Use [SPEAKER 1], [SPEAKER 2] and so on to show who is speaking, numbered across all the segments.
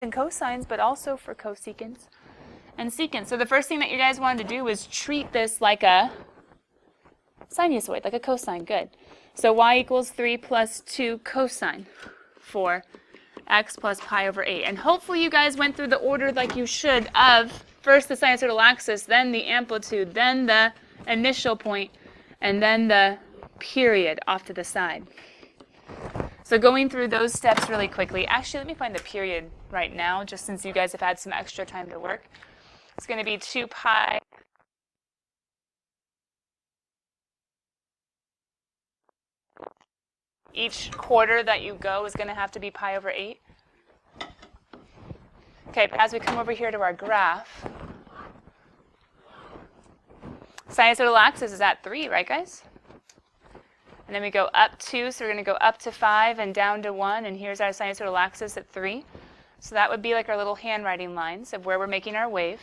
[SPEAKER 1] and cosines, but also for cosecants and secants. So the first thing that you guys wanted to do was treat this like a sinusoid, like a cosine. Good. So y equals 3 plus 2 cosine for x plus pi over 8. And hopefully you guys went through the order like you should of first the sinusoidal axis, then the amplitude, then the initial point, and then the period off to the side. So going through those steps really quickly. Actually, let me find the period right now, just since you guys have had some extra time to work. It's going to be 2 pi. Each quarter that you go is going to have to be pi over 8. Okay, but as we come over here to our graph, sinusoidal axis is at 3, right, guys? And then we go up 2, so we're going to go up to 5 and down to 1, and here's our sinusoidal axis at 3. So that would be like our little handwriting lines of where we're making our wave.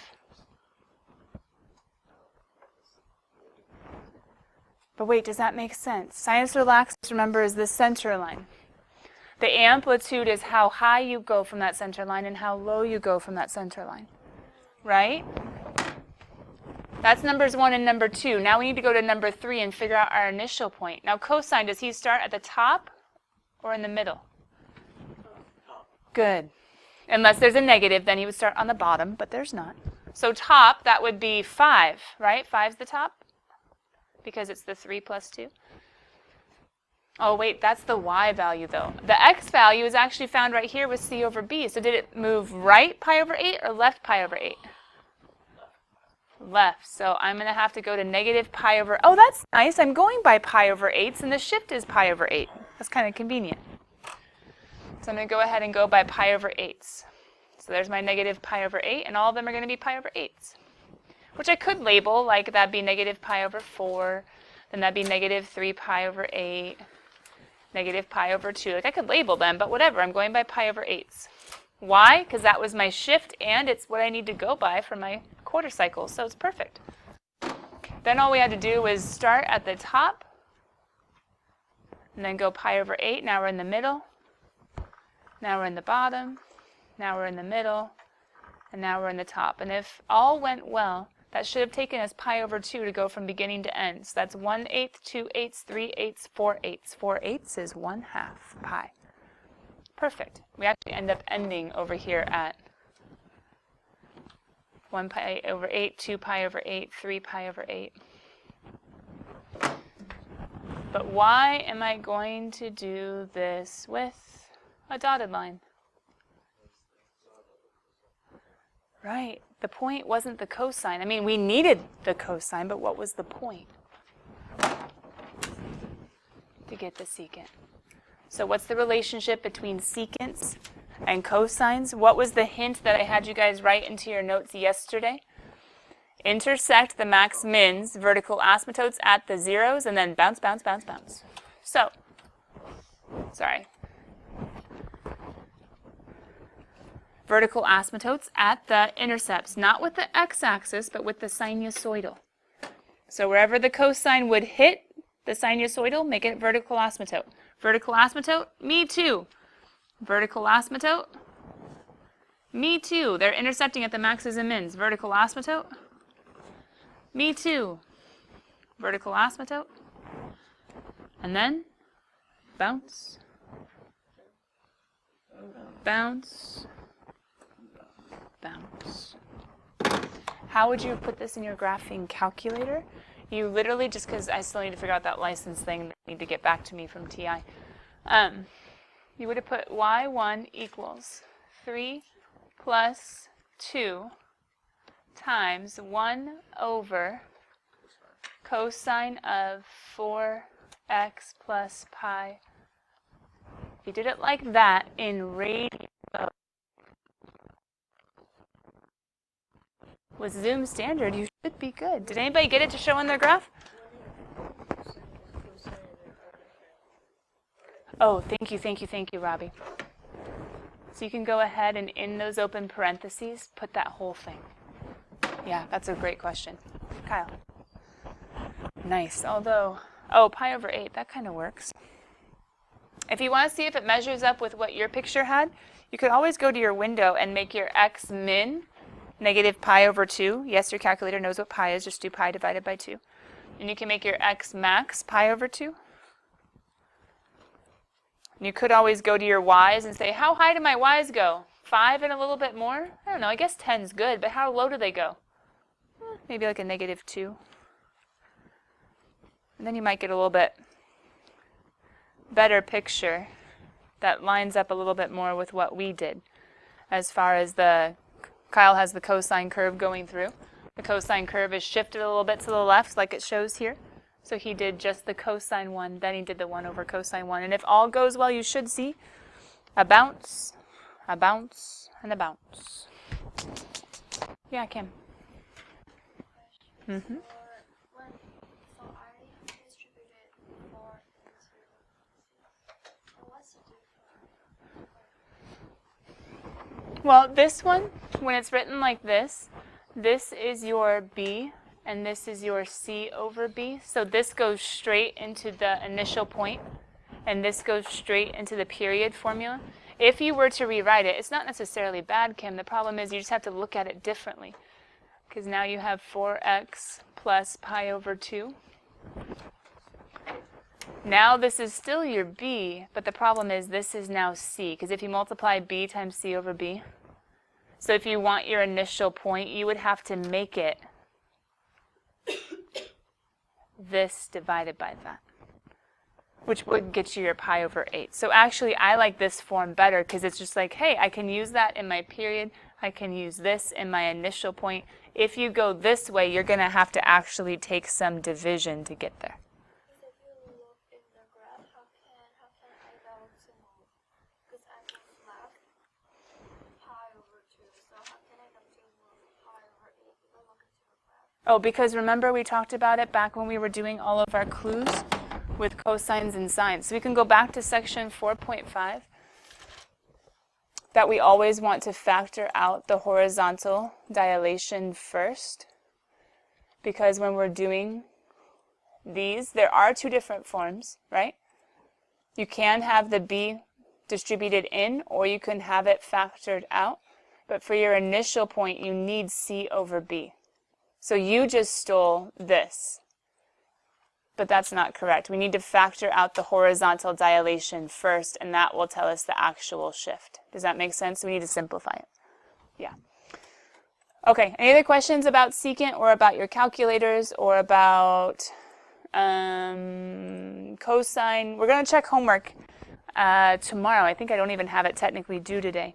[SPEAKER 1] But wait, does that make sense? Sinusoidal axis, remember, is the center line. The amplitude is how high you go from that center line and how low you go from that center line, right? That's numbers 1 and number 2. Now we need to go to number 3 and figure out our initial point. Now cosine, does he start at the top or in the middle? Good. Unless there's a negative, then he would start on the bottom, but there's not. So top, that would be 5, right? 5's the top because it's the 3 plus 2. Oh, wait, that's the y value, though. The x value is actually found right here with c over b. So did it move right pi over 8 or left pi over 8? Left. So I'm going to have to go to negative pi over... Oh, that's nice. I'm going by pi over 8s, and the shift is pi over 8. That's kind of convenient. So I'm going to go ahead and go by pi over 8s. So there's my negative pi over 8, and all of them are going to be pi over 8s, which I could label, like that'd be negative pi over 4, then that'd be negative 3 pi over 8, negative pi over 2. Like I could label them, but whatever. I'm going by pi over 8s. Why? Because that was my shift, and it's what I need to go by for my quarter cycle, so it's perfect. Then all we had to do was start at the top, and then go pi over 8. Now we're in the middle. Now we're in the bottom. Now we're in the middle. And now we're in the top. And if all went well, that should have taken us pi over 2 to go from beginning to end. So that's 1/8, 2/8, 3/8, 4/8. 4/8 is 1/2 pi. Perfect. We actually end up ending over here at 1 pi over 8, 2 pi over 8, 3 pi over 8. But why am I going to do this with a dotted line? Right. The point wasn't the cosine. I mean, we needed the cosine, but what was the point? To get the secant. So what's the relationship between secants and cosines? What was the hint that I had you guys write into your notes yesterday? Intersect the max mins, vertical asymptotes at the zeros, and then bounce, bounce, bounce, bounce. So, sorry. Vertical asymptotes at the intercepts, not with the x-axis, but with the sinusoidal. So wherever the cosine would hit the sinusoidal, make it vertical asymptote. Vertical asymptote, me too. Vertical asymptote, me too. They're intersecting at the maxes and mins. Vertical asymptote, me too. Vertical asymptote, and then bounce, bounce, bounce. How would you put this in your graphing calculator? You literally, just because I still need to figure out that license thing that need to get back to me from TI, you would have put y1 equals 3 plus 2 times 1 over cosine of 4x plus pi. If you did it like that in radian with Zoom standard, you should be good. Did anybody get it to show in their graph? Oh, thank you, Robbie. So you can go ahead and in those open parentheses, put that whole thing. Yeah, that's a great question. Kyle. Nice, although, oh, pi over 8, that kind of works. If you want to see if it measures up with what your picture had, You could always go to your window and make your x min negative pi over 2. Yes, your calculator knows what pi is. Just do pi divided by 2. And you can make your x max pi over 2. And you could always go to your y's and say, how high do my y's go? 5 and a little bit more? I don't know. I guess 10's good, but how low do they go? Maybe like a negative 2. And then you might get a little bit better picture that lines up a little bit more with what we did as far as Kyle has the cosine curve going through. The cosine curve is shifted a little bit to the left like it shows here. So he did just the cosine one, then he did the 1 over cosine 1. And if all goes well, you should see a bounce, and a bounce. Yeah, Kim. Mm-hmm. Well, this one, when it's written like this is your B, and this is your C over B. So this goes straight into the initial point, and this goes straight into the period formula. If you were to rewrite it, it's not necessarily bad, Kim. The problem is you just have to look at it differently. Because now you have 4x plus pi over 2. Now this is still your B, but the problem is this is now C. Because if you multiply B times C over B, so if you want your initial point, you would have to make it this divided by that, which would get you your pi over 8. So actually, I like this form better because it's just like, hey, I can use that in my period. I can use this in my initial point. If you go this way, you're going to have to actually take some division to get there.
[SPEAKER 2] If you look in the graph, how can I go to move? Because I moved left pi over 2. So how can I go to move pi over 8 if I look into the graph?
[SPEAKER 1] Oh, because remember we talked about it back when we were doing all of our clues with cosines and sines. So we can go back to section 4.5. That we always want to factor out the horizontal dilation first, because when we're doing these, there are two different forms, right? You can have the B distributed in, or you can have it factored out, but for your initial point, you need C over B. So you just stole this, but that's not correct. We need to factor out the horizontal dilation first, and that will tell us the actual shift. Does that make sense? We need to simplify it. Yeah. Okay, any other questions about secant or about your calculators or about cosine? We're going to check homework tomorrow. I think I don't even have it technically due today.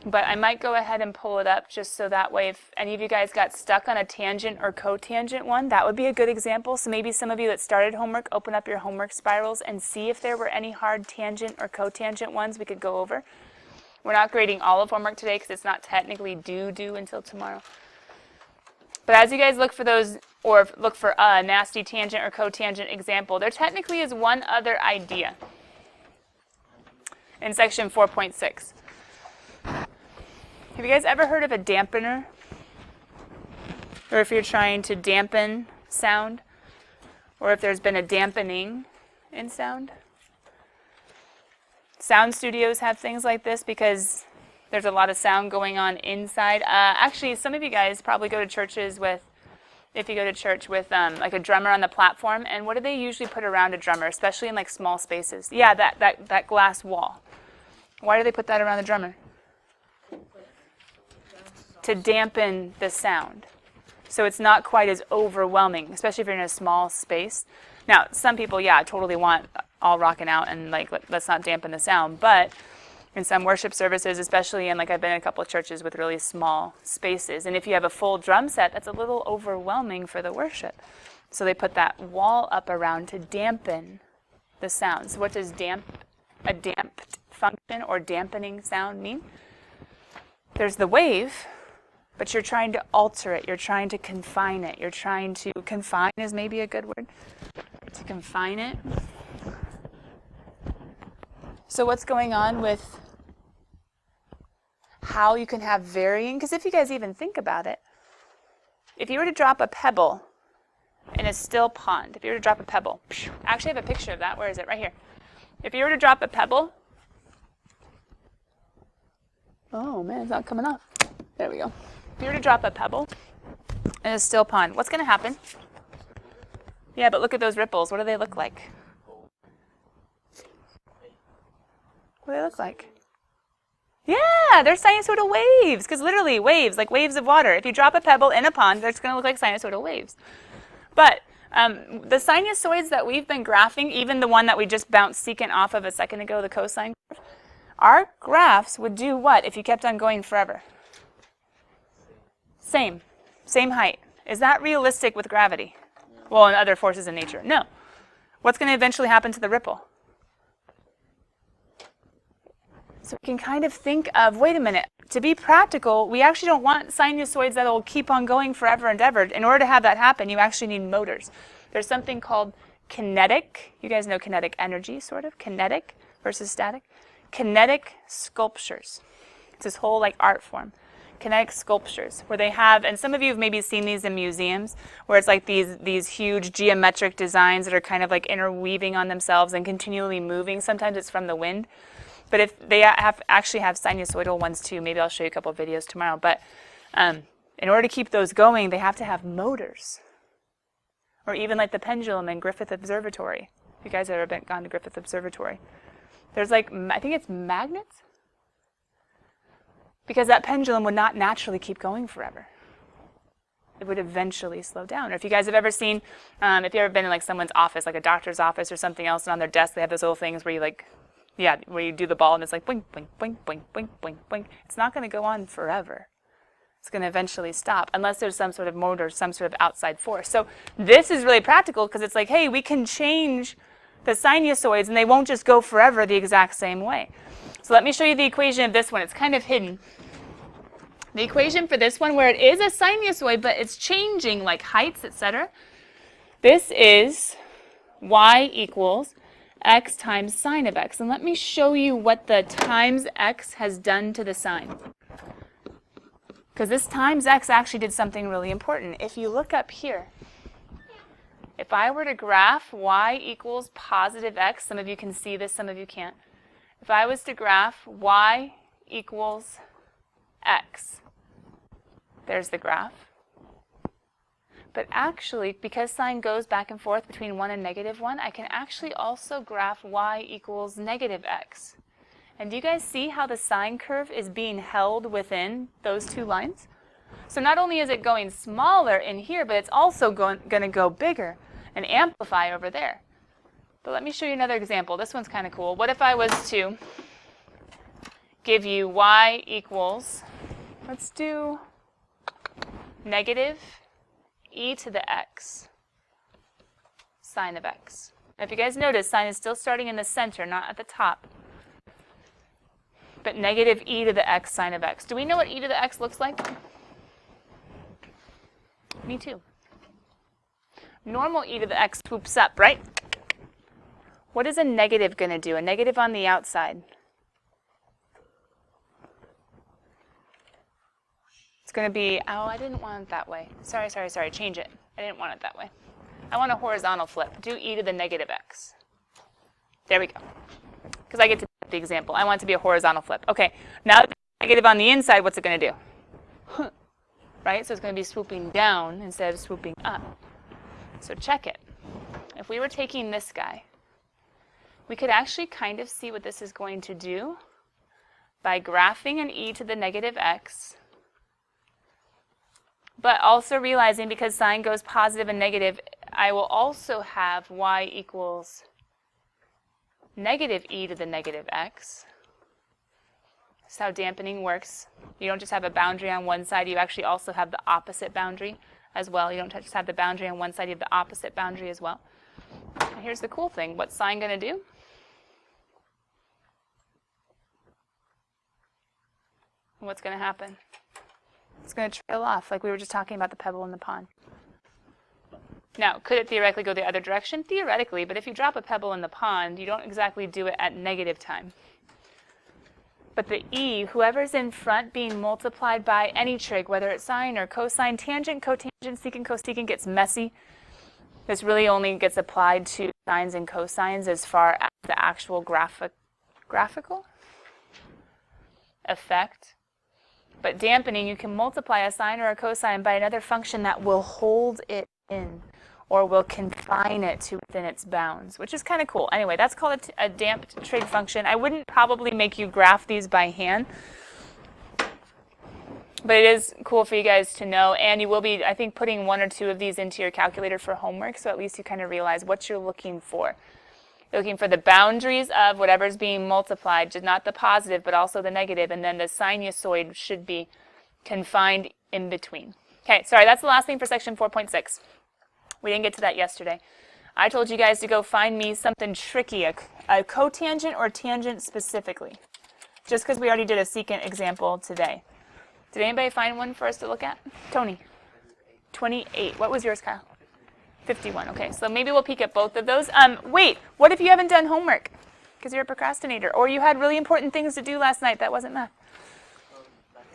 [SPEAKER 1] But I might go ahead and pull it up just so that way if any of you guys got stuck on a tangent or cotangent one, that would be a good example. So maybe some of you that started homework, open up your homework spirals and see if there were any hard tangent or cotangent ones we could go over. We're not grading all of homework today because it's not technically due until tomorrow. But as you guys look for those, or look for a nasty tangent or cotangent example, there technically is one other idea in section 4.6. Have you guys ever heard of a dampener? Or if you're trying to dampen sound? Or if there's been a dampening in sound? Sound studios have things like this because there's a lot of sound going on inside. Actually, some of you guys probably go to churches with, if you go to church with like a drummer on the platform, and what do they usually put around a drummer, especially in like small spaces? Yeah, that glass wall. Why do they put that around the drummer? To dampen the sound. So it's not quite as overwhelming, especially if you're in a small space. Now, some people, yeah, totally want all rocking out and like, let's not dampen the sound. But in some worship services, especially in like I've been in a couple of churches with really small spaces. And if you have a full drum set, that's a little overwhelming for the worship. So they put that wall up around to dampen the sound. So what does a damped function or dampening sound mean? There's the wave, but you're trying to alter it. You're trying to confine it. You're trying to, confine is maybe a good word, to confine it. So what's going on with how you can have varying, because if you guys even think about it, if you were to drop a pebble in a still pond, if you were to drop a pebble, I actually have a picture of that. Where is it? Right here. If you were to drop a pebble Oh man, it's not coming off. There we go. If you were to drop a pebble in a still pond, what's going to happen? Yeah, but look at those ripples. What do they look like? What do they look like? Yeah, they're sinusoidal waves, because literally waves, like waves of water. If you drop a pebble in a pond, it's going to look like sinusoidal waves. But the sinusoids that we've been graphing, even the one that we just bounced secant off of a second ago, the cosine curve, our graphs would do what if you kept on going forever? Same height. Is that realistic with gravity? Well, and other forces in nature? No. What's going to eventually happen to the ripple? So we can kind of think of, wait a minute, to be practical, we actually don't want sinusoids that will keep on going forever and ever. In order to have that happen, you actually need motors. There's something called kinetic, you guys know kinetic energy, sort of, kinetic versus static. Kinetic sculptures. It's this whole like art form. Kinetic sculptures, where they have, and some of you have maybe seen these in museums, where it's like these huge geometric designs that are kind of like interweaving on themselves and continually moving. Sometimes it's from the wind. But if they actually have sinusoidal ones too, maybe I'll show you a couple of videos tomorrow. But in order to keep those going, they have to have motors. Or even like the pendulum in Griffith Observatory. If you guys have ever gone to Griffith Observatory. There's like, I think it's magnets? Because that pendulum would not naturally keep going forever. It would eventually slow down. Or if you guys have ever seen, if you've ever been in like someone's office, like a doctor's office or something else, and on their desk they have those little things where you like, yeah, where you do the ball and it's like boing, boing, boing, boing, boing, boing, boing. It's not going to go on forever. It's going to eventually stop unless there's some sort of motor, some sort of outside force. So this is really practical because it's like, hey, we can change the sinusoids and they won't just go forever the exact same way. So let me show you the equation of this one. It's kind of hidden. The equation for this one, where it is a sinusoid, but it's changing like heights, etc. This is y equals x times sine of x. And let me show you what the times x has done to the sine. Because this times x actually did something really important. If you look up here, if I were to graph y equals positive x, some of you can see this, some of you can't. If I was to graph y equals x, there's the graph. But actually, because sine goes back and forth between 1 and -1, I can actually also graph y equals negative x. And do you guys see how the sine curve is being held within those two lines? So not only is it going smaller in here, but it's also going to go bigger and amplify over there. But let me show you another example. This one's kind of cool. What if I was to give you y equals, let's do negative e to the x sine of x. Now, if you guys notice, sine is still starting in the center, not at the top. But negative e to the x sine of x. Do we know what e to the x looks like? Me too. Normal e to the x swoops up, right? What is a negative going to do? A negative on the outside. It's going to be, oh, I didn't want it that way. Sorry, change it. I didn't want it that way. I want a horizontal flip. Do e to the negative x. There we go. Because I get to the example. I want it to be a horizontal flip. Okay, now that the negative on the inside, what's it going to do? Right? So it's going to be swooping down instead of swooping up. So check it. If we were taking this guy, we could actually kind of see what this is going to do by graphing an e to the negative x, but also realizing because sine goes positive and negative, I will also have y equals negative e to the negative x. That's how dampening works. You don't just have a boundary on one side, you actually also have the opposite boundary as well. You don't just have the boundary on one side, you have the opposite boundary as well. And here's the cool thing. What's sine going to do? What's going to happen? It's going to trail off, like we were just talking about the pebble in the pond. Now, could it theoretically go the other direction? Theoretically, but if you drop a pebble in the pond, you don't exactly do it at negative time. But the e, whoever's in front being multiplied by any trig, whether it's sine or cosine, tangent, cotangent, secant, cosecant, gets messy. This really only gets applied to sines and cosines as far as the actual graphical effect But dampening, you can multiply a sine or a cosine by another function that will hold it in or will confine it to within its bounds, which is kind of cool. Anyway, that's called a damped trig function. I wouldn't probably make you graph these by hand, but it is cool for you guys to know, and you will be, I think, putting one or two of these into your calculator for homework, so at least you kind of realize what you're looking for. You're looking for the boundaries of whatever's being multiplied, just not the positive, but also the negative, and then the sinusoid should be confined in between. Okay, sorry, that's the last thing for section 4.6. We didn't get to that yesterday. I told you guys to go find me something tricky, a cotangent or tangent specifically, just because we already did a secant example today. Did anybody find one for us to look at? Tony? 28. What was yours, Kyle? 51. Okay, so maybe we'll peek at both of those. Wait, what if you haven't done homework because you're a procrastinator, or you had really important things to do last night that wasn't math?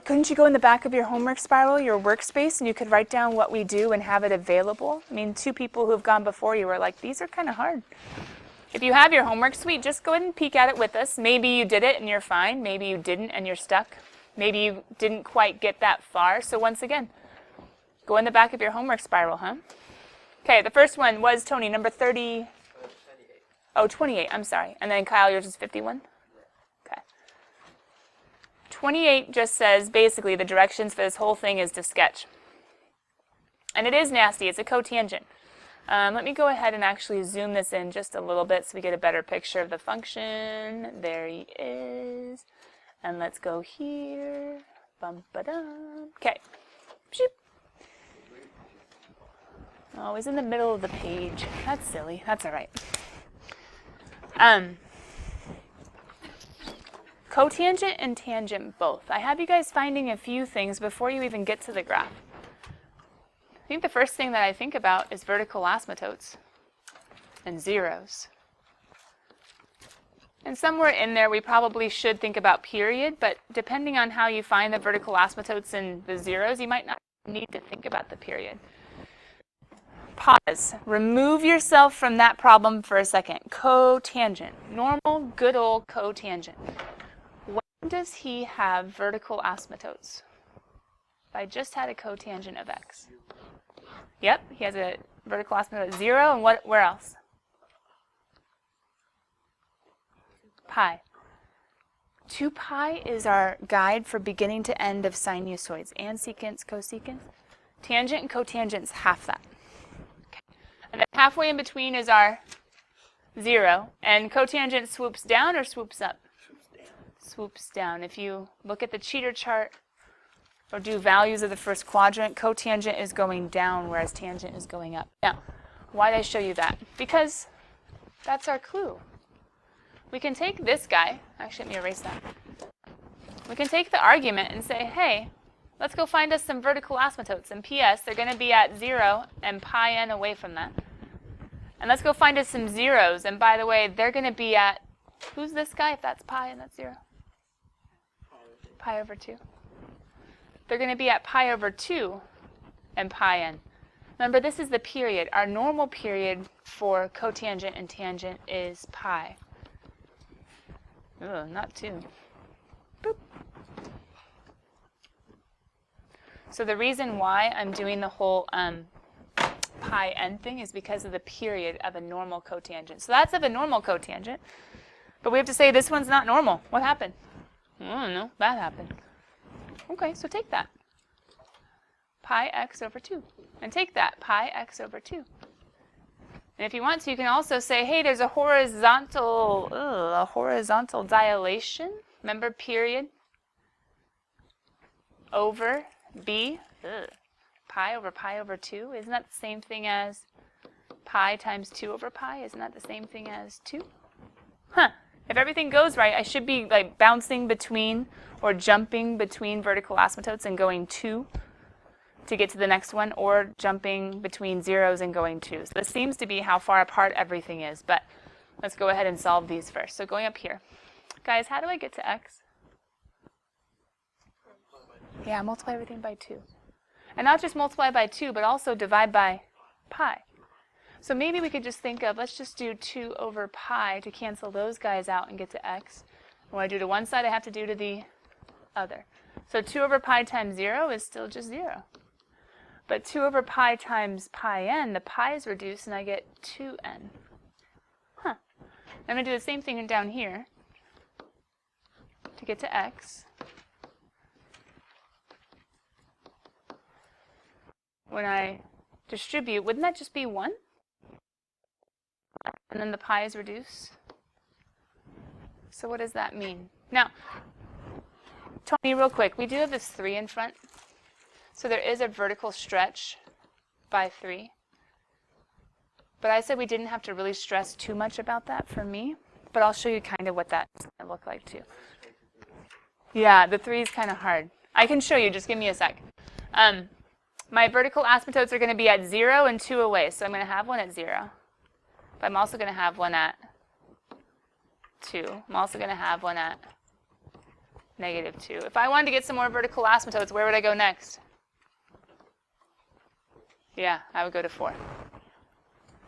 [SPEAKER 1] Couldn't you go in the back of your homework spiral, your workspace, and you could write down what we do and have it available? I mean, 2 people who have gone before you were like, these are kind of hard. If you have your homework suite, just go ahead and peek at it with us. Maybe you did it and you're fine. Maybe you didn't and you're stuck. Maybe you didn't quite get that far. So once again, go in the back of your homework spiral, huh? Okay, the first one was, Tony, number 30. 28. Oh, 28, I'm sorry. And then Kyle, yours is 51? Okay. 28 just says, basically, the directions for this whole thing is to sketch. And it is nasty. It's a cotangent. Let me go ahead and actually zoom this in just a little bit so we get a better picture of the function. There he is. And let's go here. Bum-ba-dum. Okay. Shoop. Oh, he's in the middle of the page. That's silly. That's all right. Cotangent and tangent both. I have you guys finding a few things before you even get to the graph. I think the first thing that I think about is vertical asymptotes and zeros. And somewhere in there we probably should think about period, but depending on how you find the vertical asymptotes and the zeros, you might not need to think about the period. Pause. Remove yourself from that problem for a second. Cotangent. Normal, good old cotangent. When does he have vertical asymptotes? If I just had a cotangent of x. Yep, he has a vertical asymptote of 0, and where else? Pi. 2 pi is our guide for beginning to end of sinusoids and secants, cosecants. Tangent and cotangent's half that. And then halfway in between is our 0. And cotangent swoops down or swoops up? Swoops down. Swoops down. If you look at the cheater chart or do values of the first quadrant, cotangent is going down, whereas tangent is going up. Now, why did I show you that? Because that's our clue. We can take this guy. Actually, let me erase that. We can take the argument and say, hey, let's go find us some vertical asymptotes. And P.S., they're going to be at 0 and pi n away from that. And let's go find us some zeros. And by the way, they're going to be at, who's this guy if that's pi and that's 0? Pi over 2. They're going to be at pi over 2 and pi n. Remember, this is the period. Our normal period for cotangent and tangent is pi. Ugh, not 2. Boop. So the reason why I'm doing the whole pi n thing is because of the period of a normal cotangent. So that's of a normal cotangent. But we have to say this one's not normal. What happened? I don't know. That happened. Okay, so take that. Pi x over 2. And take that. Pi x over 2. And if you want to, you can also say, hey, there's a horizontal dilation. Remember, period over b. Pi over 2. Isn't that the same thing as pi times 2 over pi? Isn't that the same thing as 2? Huh. If everything goes right, I should be like bouncing between or jumping between vertical asymptotes and going 2 to get to the next one, or jumping between zeros and going 2. So this seems to be how far apart everything is, but let's go ahead and solve these first. So going up here. Guys, how do I get to x? Yeah, multiply everything by 2. And not just multiply by 2, but also divide by pi. So maybe we could just think of, let's just do 2 over pi to cancel those guys out and get to x. And what I do to one side, I have to do to the other. So 2 over pi times 0 is still just 0. But 2 over pi times pi n, the pi is reduced, and I get 2n. Huh. I'm going to do the same thing down here to get to x. When I distribute, wouldn't that just be 1? And then the pi is reduced. So what does that mean? Now, Tony, real quick, we do have this 3 in front. So there is a vertical stretch by 3. But I said we didn't have to really stress too much about that for me. But I'll show you kind of what that's going to look like too. Yeah, the 3 is kind of hard. I can show you, just give me a sec. My vertical asymptotes are going to be at 0 and 2 away. So I'm going to have one at 0. But I'm also going to have one at 2. I'm also going to have one at -2. If I wanted to get some more vertical asymptotes, where would I go next? Yeah, I would go to 4.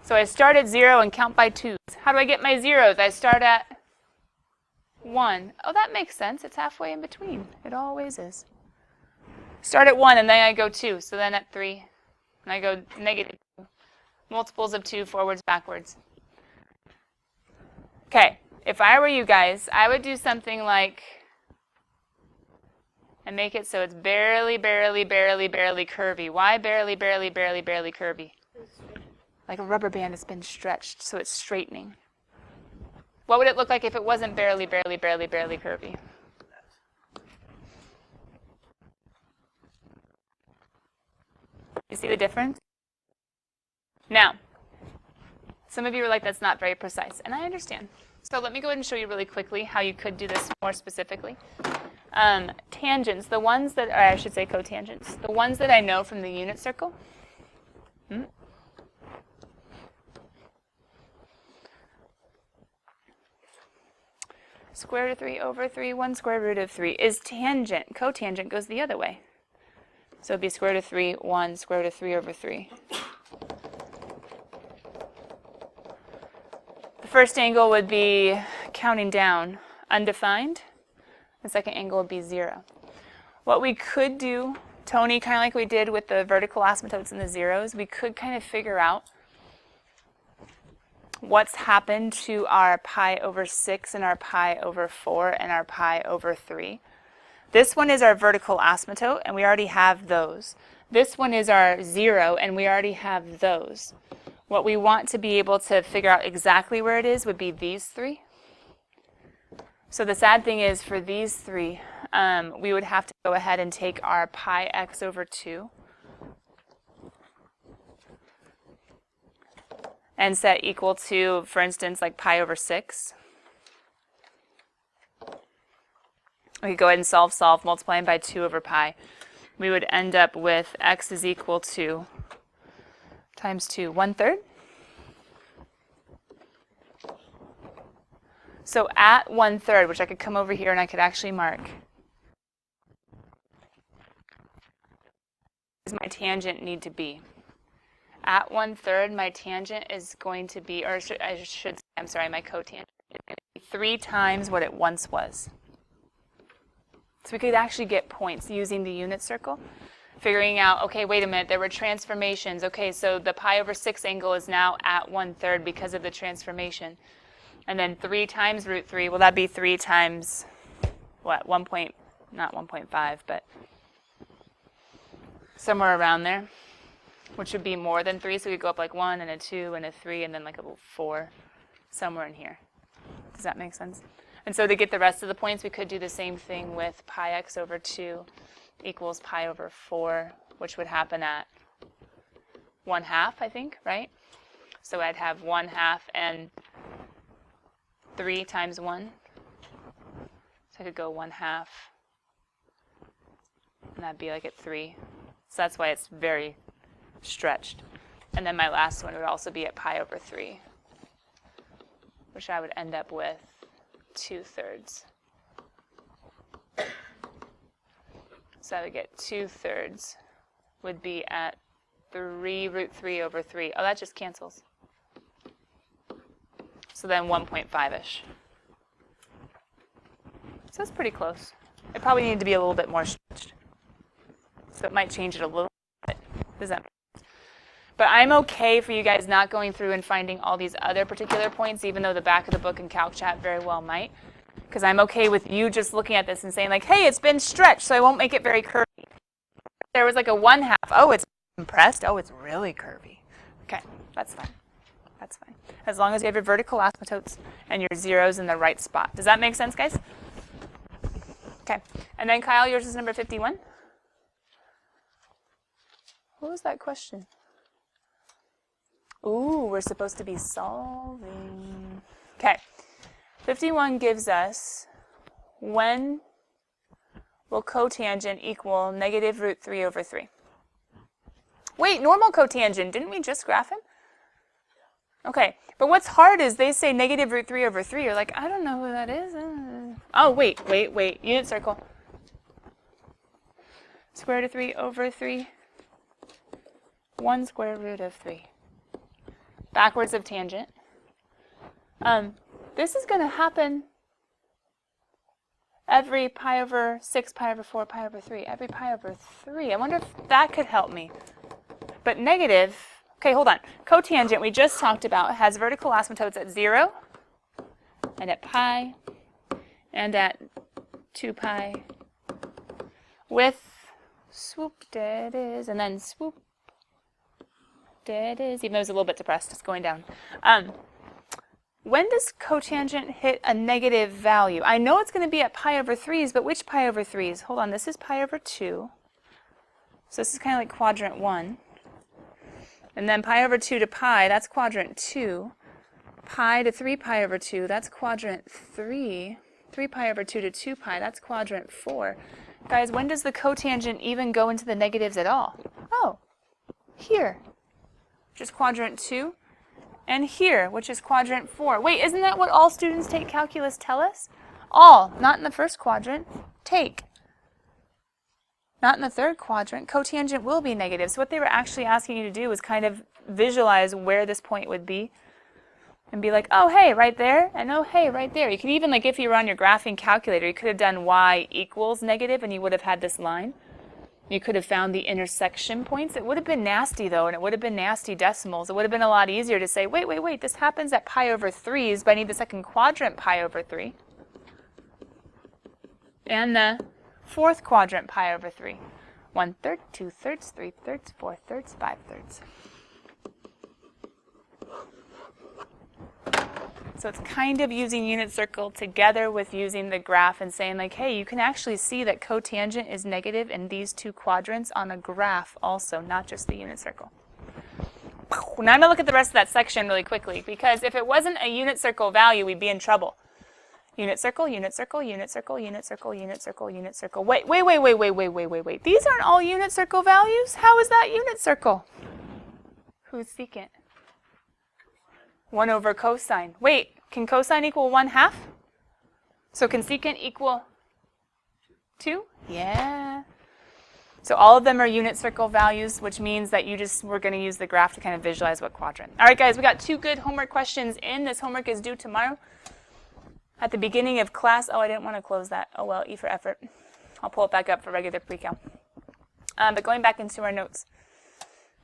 [SPEAKER 1] So I start at 0 and count by 2s. How do I get my zeros? I start at 1. Oh, that makes sense. It's halfway in between. It always is. Start at 1, and then I go 2. So then at 3, and I go -2. Multiples of 2, forwards, backwards. Okay, if I were you guys, I would do something like, and make it so it's barely, barely, barely, barely curvy. Why barely, barely, barely, barely curvy? Like a rubber band has been stretched, so it's straightening. What would it look like if it wasn't barely, barely, barely, barely curvy? You see the difference? Now, some of you are like, that's not very precise, and I understand. So let me go ahead and show you really quickly how you could do this more specifically. Tangents, the ones that, or I should say cotangents, the ones that I know from the unit circle. Square root of 3 over 3, 1 square root of 3 is tangent. Cotangent goes the other way. So it'd be square root of 3, 1 square root of 3 over 3. The first angle would be, counting down, undefined. The second angle would be 0. What we could do, Tony, kind of like we did with the vertical asymptotes and the zeros, we could kind of figure out what's happened to our pi over 6 and our pi over 4 and our pi over 3. This one is our vertical asymptote, and we already have those. This one is our 0, and we already have those. What we want to be able to figure out exactly where it is would be these 3. So the sad thing is for these 3, we would have to go ahead and take our pi x over 2 and set equal to, for instance, like pi over 6. We could go ahead and solve, multiplying by 2 over pi. We would end up with x is equal to times 2, 1/3. So at 1/3, which I could come over here and I could actually mark, does my tangent need to be? At 1/3, my tangent is going to be, or I should say, I'm sorry, my cotangent is going to be 3 times what it once was. So we could actually get points using the unit circle, figuring out, okay, wait a minute, there were transformations. Okay, so the pi over 6 angle is now at 1/3 because of the transformation. And then 3 times root 3, well, that'd be 3 times, what, not 1.5, but somewhere around there, which would be more than 3. So we could go up like 1 and a 2 and a 3 and then like a little 4, somewhere in here. Does that make sense? And so to get the rest of the points, we could do the same thing with pi x over 2 equals pi over 4, which would happen at 1/2, I think, right? So I'd have 1/2 and 3 times 1. So I could go 1/2, and that'd be like at 3. So that's why it's very stretched. And then my last one would also be at pi over 3, which I would end up with 2/3. So I would get 2/3 would be at 3 root 3 over 3. Oh, that just cancels. So then 1.5-ish. So that's pretty close. It probably needed to be a little bit more stretched. So it might change it a little bit. Does that make sense? But I'm okay for you guys not going through and finding all these other particular points, even though the back of the book and Calc Chat very well might. Because I'm okay with you just looking at this and saying like, hey, it's been stretched, so I won't make it very curvy. There was like a 1/2. Oh, it's compressed. Oh, it's really curvy. Okay, that's fine. That's fine. As long as you have your vertical asymptotes and your zeros in the right spot. Does that make sense, guys? Okay. And then Kyle, yours is number 51. What was that question? Ooh, we're supposed to be solving. Okay. 51 gives us, when will cotangent equal negative root 3 over 3? Wait, normal cotangent. Didn't we just graph him? Okay, but what's hard is they say negative root 3 over 3. You're like, I don't know who that is. Oh, wait. Unit circle. Square root of 3 over 3. 1 square root of 3. Backwards of tangent. This is going to happen every pi over 6, pi over 4, pi over 3. Every pi over 3. I wonder if that could help me. But negative, okay, hold on. Cotangent, we just talked about, has vertical asymptotes at 0, and at pi, and at 2 pi, with swoop, there it is, and then swoop, there it is, even though it's a little bit depressed, it's going down. When does cotangent hit a negative value? I know it's going to be at pi over 3's, but which pi over 3's? Hold on, this is pi over 2. So this is kind of like quadrant 1. And then pi over 2 to pi, that's quadrant 2. Pi to 3 pi over 2, that's quadrant 3. 3 pi over 2 to 2 pi, that's quadrant 4. Guys, when does the cotangent even go into the negatives at all? Oh, here, which is quadrant 2. And here, which is quadrant 4. Wait, isn't that what all students take calculus tell us? All, not in the first quadrant. Take. Not in the third quadrant. Cotangent will be negative. So what they were actually asking you to do was kind of visualize where this point would be and be like, oh, hey, right there, and oh, hey, right there. You could even, like if you were on your graphing calculator, you could have done y equals negative and you would have had this line. You could have found the intersection points. It would have been nasty, though, and it would have been nasty decimals. It would have been a lot easier to say, wait, this happens at pi over 3's, but I need the second quadrant pi over 3. And the fourth quadrant pi over 3. 1/3, 2/3, 3/3, 4/3, 5/3. So it's kind of using unit circle together with using the graph and saying like, hey, you can actually see that cotangent is negative in these two quadrants on a graph also, not just the unit circle. Now I'm going to look at the rest of that section really quickly, because if it wasn't a unit circle value, we'd be in trouble. Unit circle, unit circle, unit circle, unit circle, unit circle, unit circle. Wait. These aren't all unit circle values? How is that unit circle? Who's secant? 1 over cosine. Wait, can cosine equal 1/2? So can secant equal 2? Yeah. So all of them are unit circle values, which means that we're going to use the graph to kind of visualize what quadrant. All right, guys, we got 2 good homework questions in. This homework is due tomorrow at the beginning of class. Oh, I didn't want to close that. Oh, well, E for effort. I'll pull it back up for regular pre-cal. But going back into our notes,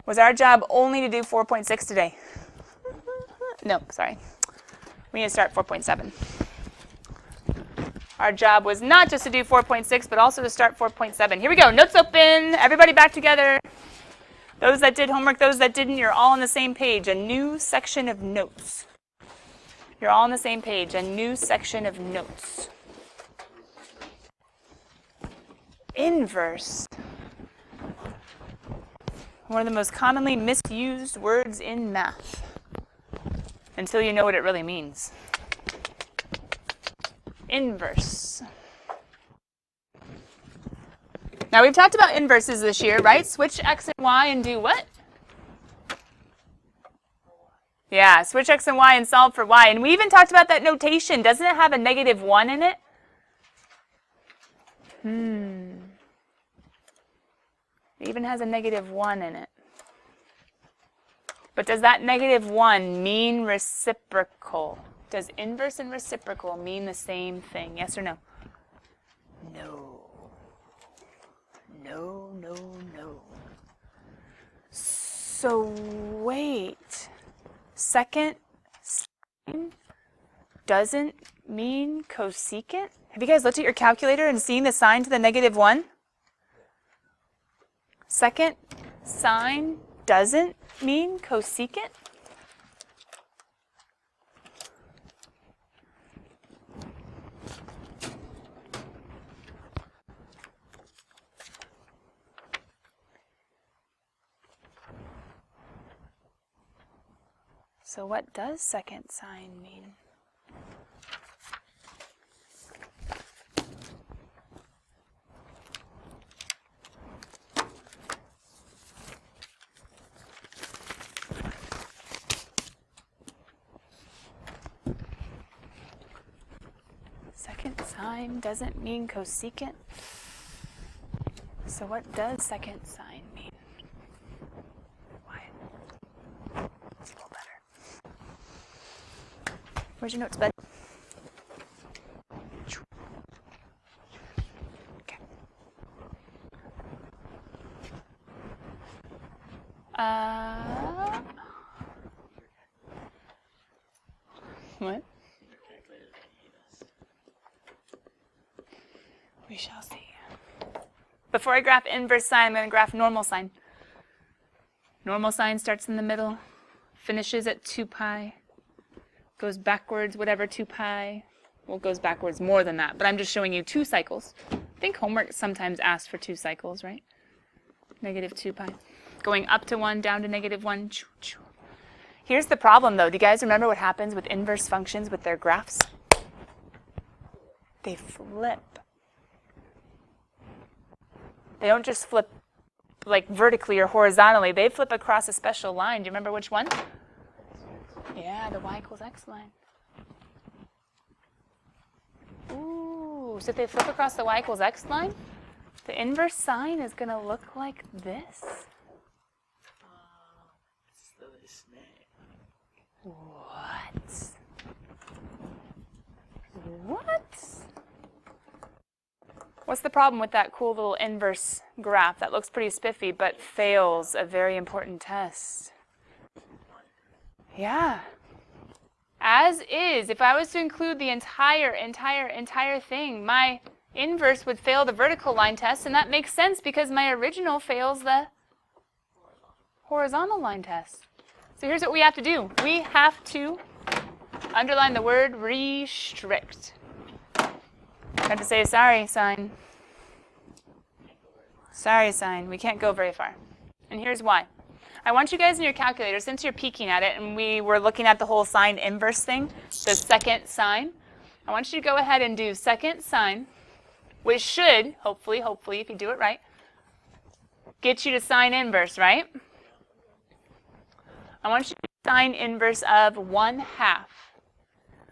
[SPEAKER 1] was our job only to do 4.6 today? No, sorry. We need to start 4.7. Our job was not just to do 4.6, but also to start 4.7. Here we go. Notes open. Everybody back together. Those that did homework, those that didn't, you're all on the same page. A new section of notes. You're all on the same page. A new section of notes. Inverse. One of the most commonly misused words in math. Until you know what it really means. Inverse. Now we've talked about inverses this year, right? Switch x and y and do what? Yeah, switch x and y and solve for y. And we even talked about that notation. Doesn't it have a -1 in it? It even has a -1 in it. But does that -1 mean reciprocal? Does inverse and reciprocal mean the same thing? Yes or no? No. So wait, second sine doesn't mean cosecant? Have you guys looked at your calculator and seen the sign to the -1? Second sine doesn't mean cosecant? So what does second sine mean? Second sine doesn't mean cosecant. So what does second sine mean? Why? It's a little better. Where's your notes, bud? Okay. What? We shall see. Before I graph inverse sine, I'm going to graph normal sine. Normal sine starts in the middle, finishes at 2 pi, goes backwards, whatever 2 pi. Well, it goes backwards more than that, but I'm just showing you 2 cycles. I think homework sometimes asks for 2 cycles, right? -2 pi. Going up to 1, down to -1. Choo, choo. Here's the problem, though. Do you guys remember what happens with inverse functions with their graphs? They flip. They don't just flip like vertically or horizontally. They flip across a special line. Do you remember which one? Yeah, the y = x line. Ooh, so if they flip across the y = x line, the inverse sine is going to look like this. What? What? What's the problem with that cool little inverse graph that looks pretty spiffy but fails a very important test? Yeah. As is, if I was to include the entire thing, my inverse would fail the vertical line test, and that makes sense because my original fails the horizontal line test. So here's what we have to do. We have to underline the word restrict. I have to say, sorry, sine. Sorry, sine. We can't go very far. And here's why. I want you guys in your calculator, since you're peeking at it, and we were looking at the whole sine inverse thing, the second sine, I want you to go ahead and do second sine, which should, hopefully, if you do it right, get you to sine inverse, right? I want you to do sine inverse of 1/2.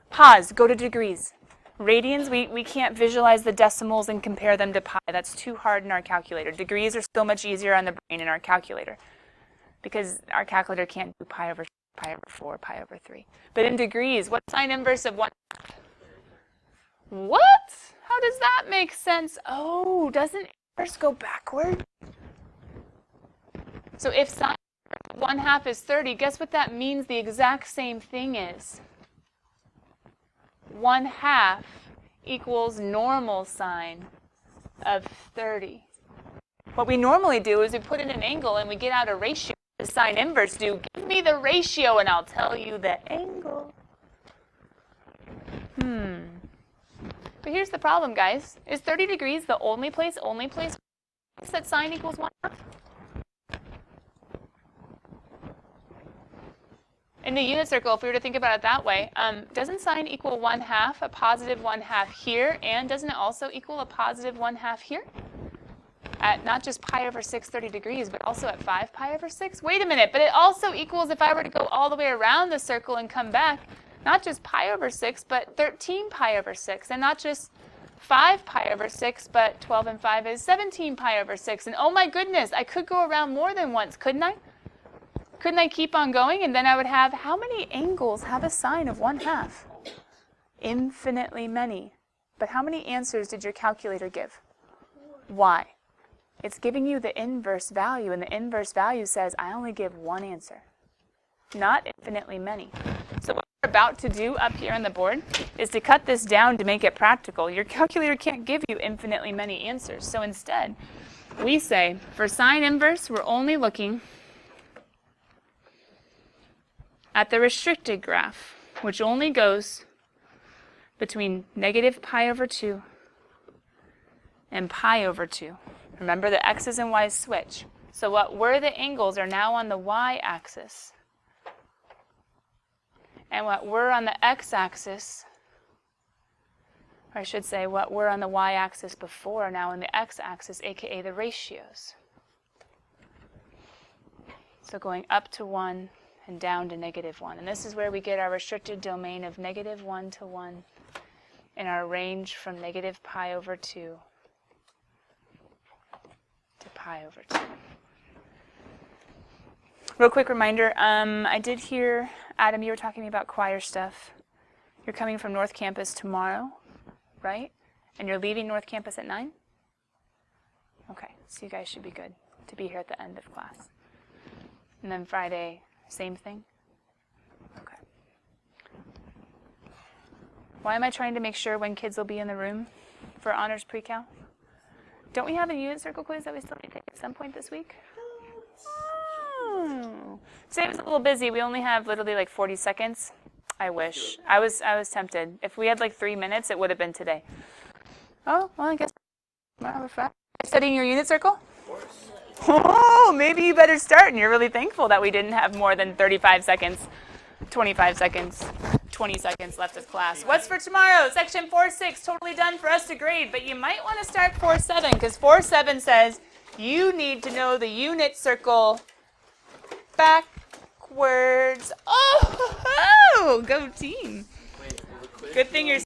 [SPEAKER 1] Pause. Go to degrees. Radians, we can't visualize the decimals and compare them to pi. That's too hard in our calculator. Degrees are so much easier on the brain in our calculator because our calculator can't do pi over 4, pi over 3. But in degrees, what's sine inverse of 1/2? What? How does that make sense? Oh, doesn't inverse go backward? So if sine 1/2 is 30, guess what that means the exact same thing is? 1/2 equals normal sine of 30. What we normally do is we put in an angle and we get out a ratio. The sine inverse do. Give me the ratio and I'll tell you the angle. But here's the problem, guys. Is 30 degrees the only place that sine equals 1/2? In the unit circle, if we were to think about it that way, doesn't sine equal 1/2, a positive 1/2 here, and doesn't it also equal a positive 1/2 here? At not just pi over 6, 30 degrees, but also at 5 pi over 6? Wait a minute, but it also equals, if I were to go all the way around the circle and come back, not just pi over 6, but 13 pi over 6, and not just 5 pi over 6, but 12 and 5 is 17 pi over 6. And oh my goodness, I could go around more than once, couldn't I? Couldn't I keep on going? And then I would have, how many angles have a sine of 1/2? Infinitely many. But how many answers did your calculator give? Why? It's giving you the inverse value, and the inverse value says I only give one answer, not infinitely many. So what we're about to do up here on the board is to cut this down to make it practical. Your calculator can't give you infinitely many answers. So instead, we say for sine inverse, we're only looking at the restricted graph, which only goes between negative pi over 2 and pi over 2. Remember, the x's and y's switch. So where the angles are now on the y-axis, and what were on the x-axis, or I should say what were on the y-axis before are now on the x-axis, aka the ratios. So going up to 1 and down to negative 1. And this is where we get our restricted domain of negative 1 to 1 in our range from negative pi over 2 to pi over 2. Real quick reminder, I did hear, Adam, you were talking to me about choir stuff. You're coming from North Campus tomorrow, right? And you're leaving North Campus at 9? Okay, so you guys should be good to be here at the end of class. And then Friday, same thing? Okay. Why am I trying to make sure when kids will be in the room for honors pre-cal? Don't we have a unit circle quiz that we still need to take at some point this week? Oh. Today was a little busy. We only have literally like 40 seconds. I wish. I was tempted. If we had like 3 minutes, it would have been today. Oh, well, I guess we're studying your unit circle?
[SPEAKER 3] Of course.
[SPEAKER 1] Oh, maybe you better start, and you're really thankful that we didn't have more than 35 seconds, 25 seconds, 20 seconds left of class. What's for tomorrow? Section 4.6, totally done for us to grade, but you might want to start 4.7, because 4.7 says you need to know the unit circle backwards. Oh, go team. Good thing you're